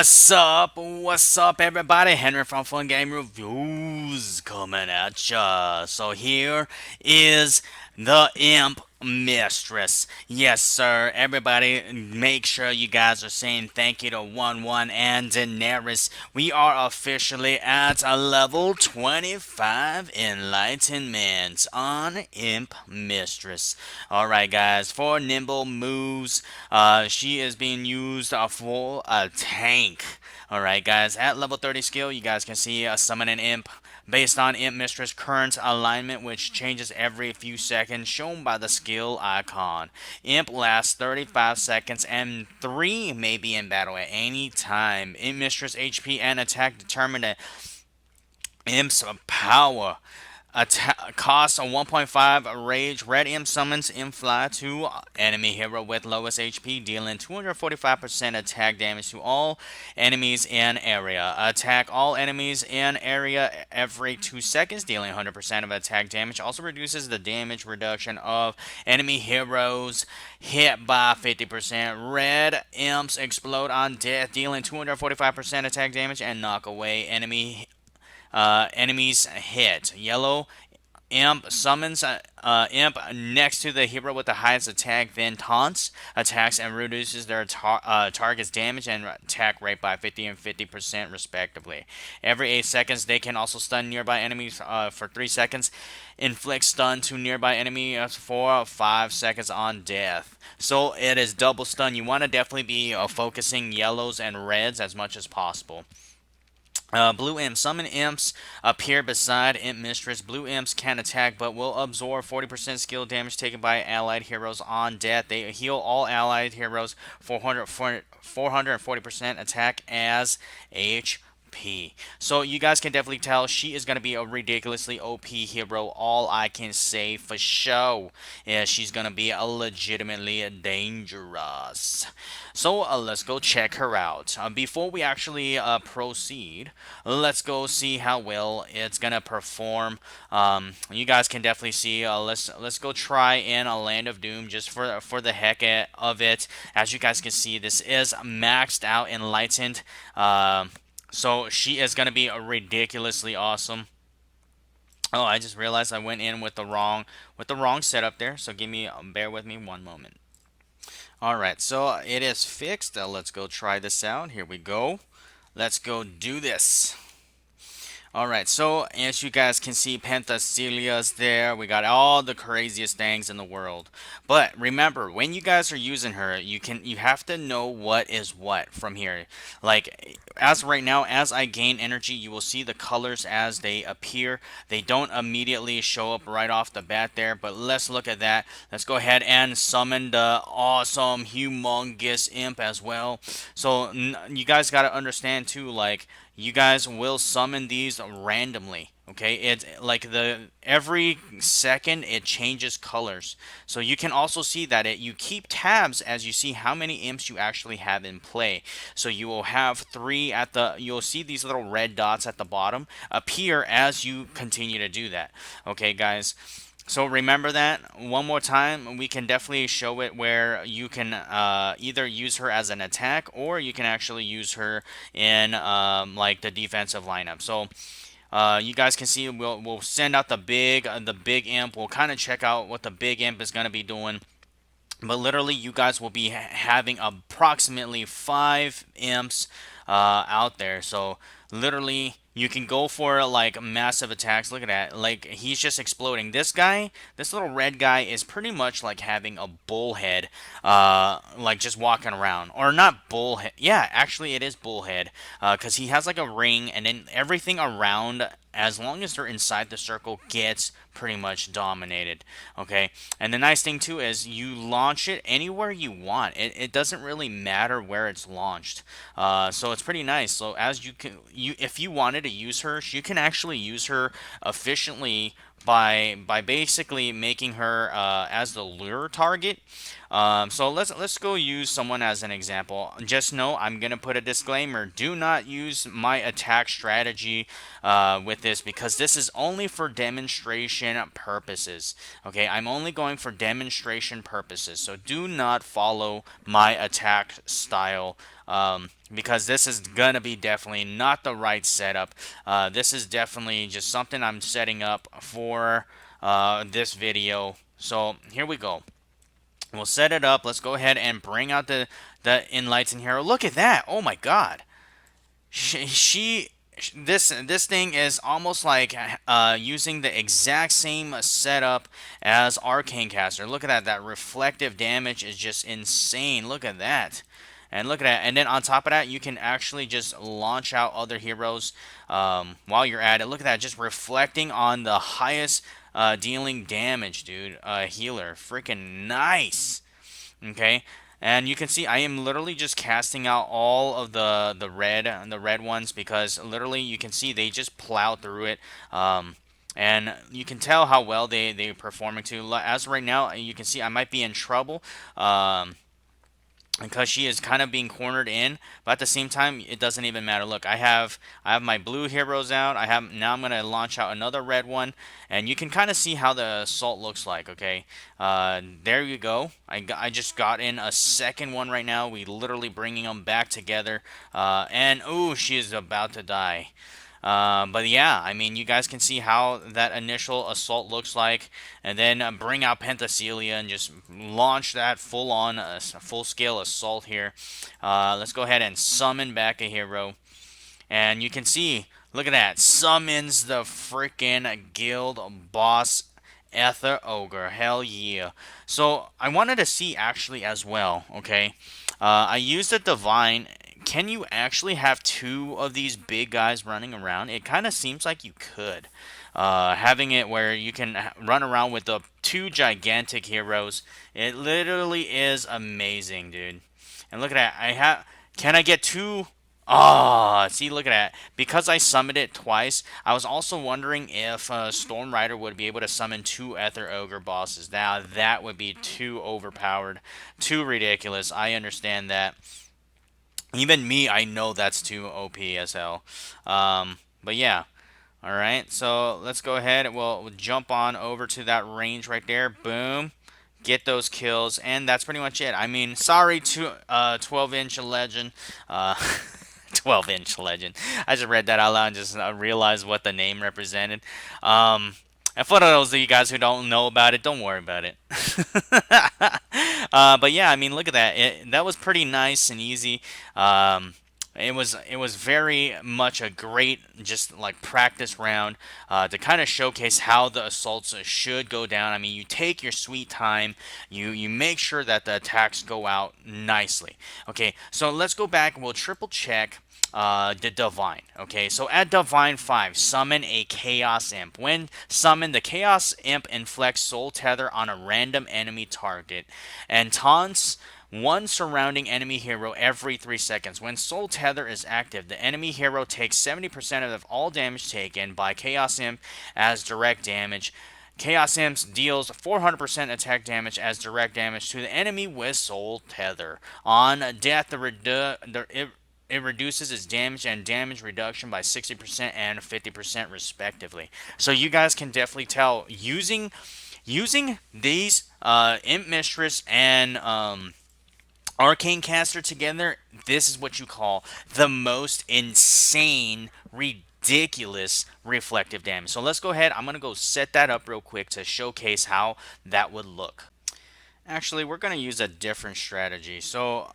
What's up? What's up, everybody? Henry from fungamereviews coming at ya. So here is the Imp Mistress. Yes, sir. Everybody, make sure you guys are saying thank you to 1-1 and Daenerys. We are officially at a level 25 Enlightenment on Imp Mistress. Alright, guys, for nimble moves, she is being used for a tank. Alright, guys, at level 30 skill, you guys can see a summon an imp based on Imp Mistress current alignment, which changes every few seconds, shown by the skill icon. Imp lasts 35 seconds, and 3 may be in battle at any time. Imp Mistress HP and attack determine the Imp's power. Cost a 1.5 rage. Red Imp summons Imp Fly to enemy hero with lowest HP, dealing 245% attack damage to all enemies in area. Attack all enemies in area every 2 seconds, dealing 100% of attack damage. Also reduces the damage reduction of enemy heroes hit by 50%. Red Imps explode on death, dealing 245% attack damage and knock away enemies hit. Yellow Imp summons Imp next to the hero with the highest attack, then taunts, attacks, and reduces their target's damage and attack rate by 50 and 50% respectively. Every 8 seconds, they can also stun nearby enemies for 3 seconds, inflict stun to nearby enemy for 5 seconds on death. So it is double stun. You want to definitely be focusing yellows and reds as much as possible. Blue Imp. Summon imps appear beside Imp Mistress. Blue imps can attack but will absorb 40% skill damage taken by allied heroes on death. They heal all allied heroes 440% attack as HP. So you guys can definitely tell she is going to be a ridiculously OP hero. All I can say for sure is she's going to be a legitimately dangerous. So let's go check her out. Before we actually proceed, let's go see how well it's gonna perform. You guys can definitely see. Let's go try in a Land of Doom just for the heck of it. As you guys can see, this is maxed out enlightened. So she is gonna be ridiculously awesome. Oh, I just realized I went in with the wrong setup there. So bear with me one moment. Alright, so it is fixed. Let's go try this out. Here we go. Let's go do this. Alright, so as you guys can see, Penthacelia's there. We got all the craziest things in the world. But remember, when you guys are using her, you have to know what is what from here. Like, as right now, as I gain energy, you will see the colors as they appear. They don't immediately show up right off the bat there, but let's look at that. Let's go ahead and summon the awesome, humongous imp as well. So, you guys got to understand too, like, you guys will summon these randomly. Okay, it's like every second it changes colors. So you can also see that you keep tabs as you see how many imps you actually have in play. So you will have 3 you'll see these little red dots at the bottom appear as you continue to do that. Okay, guys. So remember that one more time. We can definitely show it where you can either use her as an attack or you can actually use her in like the defensive lineup. So you guys can see we'll send out the big imp. We'll kind of check out what the big imp is going to be doing. But literally, you guys will be having approximately 5 imps out there. So literally, you can go for like massive attacks. Look at that. Like, he's just exploding. This guy, this little red guy, is pretty much like having a bullhead, like just walking around. Or not bullhead. Yeah, actually, it is bullhead. Because he has like a ring, and then everything around, as long as they're inside the circle, gets pretty much dominated. Okay, and the nice thing too is you launch it anywhere you want. It doesn't really matter where it's launched. So it's pretty nice. So as if you wanted to use her, you can actually use her efficiently by basically making her as the lure target. So let's go use someone as an example. Just know I'm gonna put a disclaimer: do not use my attack strategy with this, because this is only for demonstration purposes. Okay, I'm only going for demonstration purposes. So do not follow my attack style because this is gonna be definitely not the right setup. This is definitely just something I'm setting up for this video. So here we go. We'll set it up. Let's go ahead and bring out the Enlightened Hero. Look at that! Oh my God, she this thing is almost like using the exact same setup as Arcane Caster. Look at that. That reflective damage is just insane. Look at that. And look at that. And then on top of that, you can actually just launch out other heroes while you're at it. Look at that. Just reflecting on the highest dealing damage, dude. Healer. Freaking nice. Okay, and you can see I am literally just casting out all of the red ones, because literally you can see they just plow through it. And you can tell how well they're performing too. As of right now, you can see I might be in trouble. Because she is kind of being cornered in, but at the same time it doesn't even matter. Look, I have my blue heroes out. I'm gonna launch out another red one, and you can kind of see how the assault looks like. Okay, there you go. I just got in a second one right now. We literally bringing them back together, and oh, she is about to die. But yeah, I mean, you guys can see how that initial assault looks like, and then bring out Penthesilea and just launch that full-on, full-scale assault here. Let's go ahead and summon back a hero, and you can see, look at that, summons the freaking guild boss Ether Ogre. Hell yeah. So I wanted to see actually as well, okay? I used a divine. Can you actually have two of these big guys running around? It kind of seems like you could. Having it where you can run around with the two gigantic heroes, it literally is amazing, dude. And look at that. Can I get two? Ah, see, look at that. Because I summoned it twice, I was also wondering if Storm Rider would be able to summon two Ether Ogre bosses. Now, that would be too overpowered, too ridiculous. I understand that. Even me, I know that's too OP as hell. But yeah. Alright, so let's go ahead and we'll jump on over to that range right there. Boom. Get those kills, and that's pretty much it. I mean, sorry to 12-inch legend. 12-inch legend. I just read that out loud and just realized what the name represented. And for those of you guys who don't know about it, don't worry about it. But yeah, I mean, look at that. That was pretty nice and easy. It was very much a great just like practice round to kind of showcase how the assaults should go down. I mean, you take your sweet time, you make sure that the attacks go out nicely. Okay, so let's go back and we'll triple check the Divine. Okay, so at Divine 5, summon a Chaos Imp. When summoned, the Chaos Imp inflicts Soul Tether on a random enemy target and taunts one surrounding enemy hero every 3 seconds. When Soul Tether is active, the enemy hero takes 70% of all damage taken by Chaos Imp as direct damage. Chaos Imp deals 400% attack damage as direct damage to the enemy with Soul Tether. On death, it reduces its damage and damage reduction by 60% and 50% respectively. So you guys can definitely tell using these Imp Mistress and Arcane Caster together, this is what you call the most insane, ridiculous reflective damage. So let's go ahead. I'm going to go set that up real quick to showcase how that would look. Actually, we're going to use a different strategy. So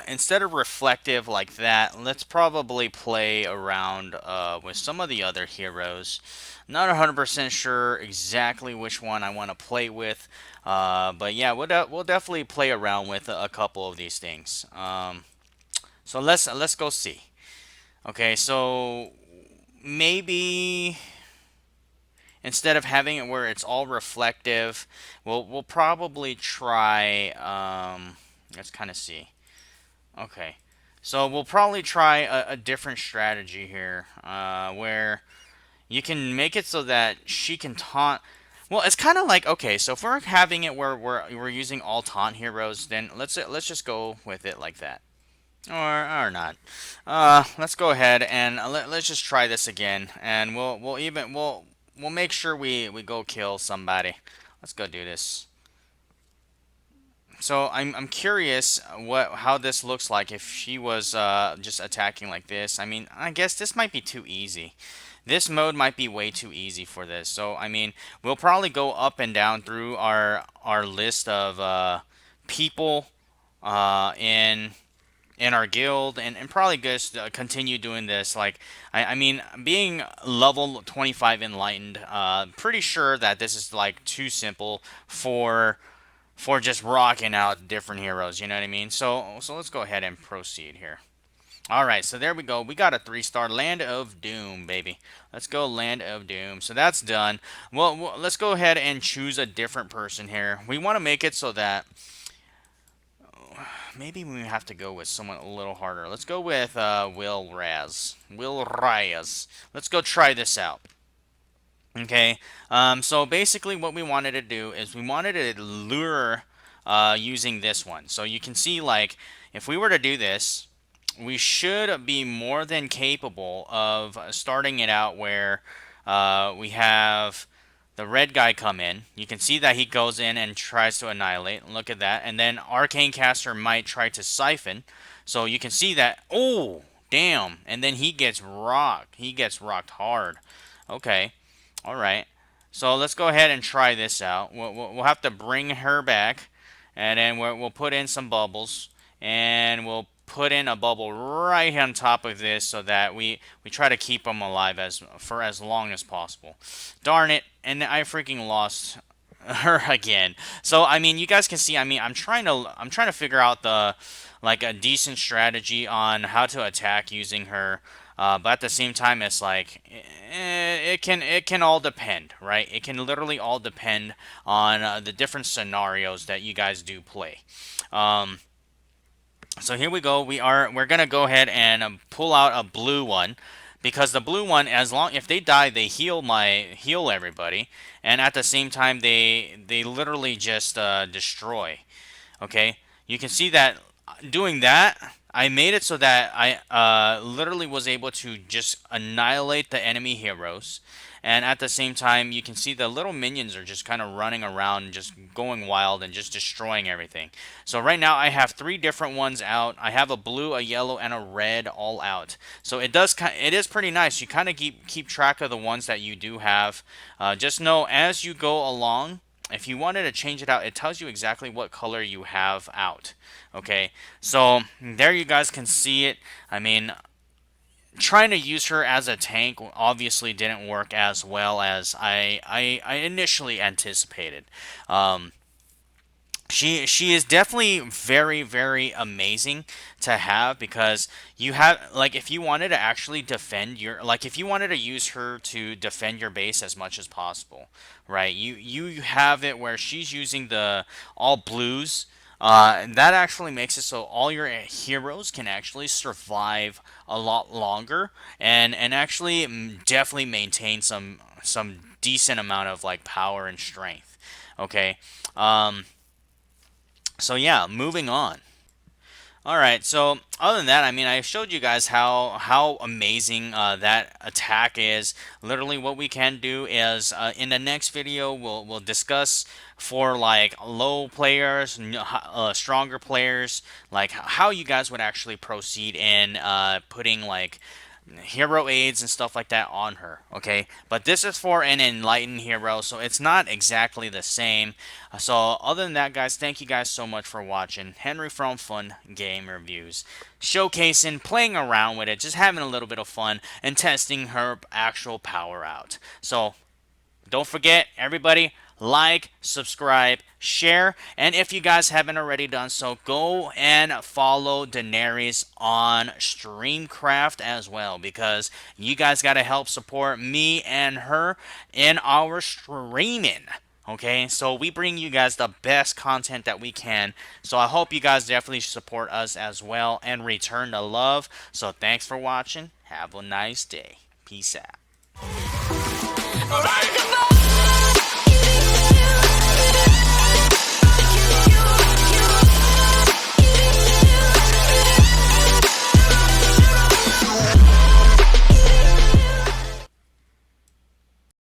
instead of reflective like that, let's probably play around with some of the other heroes. Not 100% sure exactly which one I want to play with. But yeah, we'll definitely play around with a couple of these things. So let's go see. Okay, so maybe instead of having it where it's all reflective, we'll probably try. Let's kind of see. Okay, so we'll probably try a different strategy here, where you can make it so that she can taunt. Well, it's kind of like, okay, so if we're having it where we're using all taunt heroes, then let's just go with it like that, or not. Let's go ahead and let's just try this again, and we'll make sure we go kill somebody. Let's go do this. So I'm curious how this looks like if she was just attacking like this. I mean, I guess this might be too easy. This mode might be way too easy for this. So I mean, we'll probably go up and down through our list of people in our guild, and probably just continue doing this. Like I mean, being level 25 enlightened, pretty sure that this is like too simple for just rocking out different heroes, you know what I mean? So let's go ahead and proceed here. All right, so there we go. We got a 3-star Land of Doom, baby. Let's go Land of Doom. So that's done. Well, let's go ahead and choose a different person here. We want to make it so that maybe we have to go with someone a little harder. Let's go with Will Raz. Will Raz. Let's go try this out. Okay, so basically what we wanted to do is we wanted to lure using this one. So you can see, like, if we were to do this, we should be more than capable of starting it out where we have the red guy come in. You can see that he goes in and tries to annihilate. Look at that. And then Arcane Caster might try to siphon. So you can see that, oh, damn. And then he gets rocked. He gets rocked hard. Okay. All right. So let's go ahead and try this out. We'll have to bring her back, and then we'll put in some bubbles, and we'll put in a bubble right on top of this so that we try to keep them alive for as long as possible. Darn it, and I freaking lost her again. So I mean, you guys can see, I mean, I'm trying to figure out the like a decent strategy on how to attack using her. But at the same time, it's like it can all depend, right? It can literally all depend on the different scenarios that you guys do play. Um, so here we go. We're gonna go ahead and pull out a blue one, because the blue one, as long if they die, they heal everybody, and at the same time they literally just destroy. Okay, you can see that doing that, I made it so that I literally was able to just annihilate the enemy heroes. And at the same time, you can see the little minions are just kind of running around, just going wild and just destroying everything. So right now I have 3 different ones out. I have a blue, a yellow, and a red all out. So it is pretty nice. You kind of keep track of the ones that you do have. Just know as you go along, if you wanted to change it out, it tells you exactly what color you have out. Okay, so there you guys can see it. I mean, trying to use her as a tank obviously didn't work as well as I initially anticipated. Um, she is definitely very, very amazing to have, because you have, like, if you wanted to actually defend your, like, if you wanted to use her to defend your base as much as possible, right? You have it where she's using the all blues. That actually makes it so all your heroes can actually survive a lot longer, and actually definitely maintain some decent amount of like power and strength. Okay. So yeah, moving on. All right. So other than that, I mean, I showed you guys how amazing that attack is. Literally, what we can do is in the next video we'll discuss for like low players, stronger players, like how you guys would actually proceed in putting like hero aids and stuff like that on her. Okay, but this is for an enlightened hero, so it's not exactly the same. So other than that, guys, thank you guys so much for watching. Henry from Fun Game Reviews, showcasing, playing around with it, just having a little bit of fun and testing her actual power out. So don't forget, everybody, like, subscribe, share, and if you guys haven't already done so, go and follow Daenerys on Streamcraft as well, because you guys got to help support me and her in our streaming. Okay, so we bring you guys the best content that we can. So I hope you guys definitely support us as well and return the love. So thanks for watching. Have a nice day. Peace out.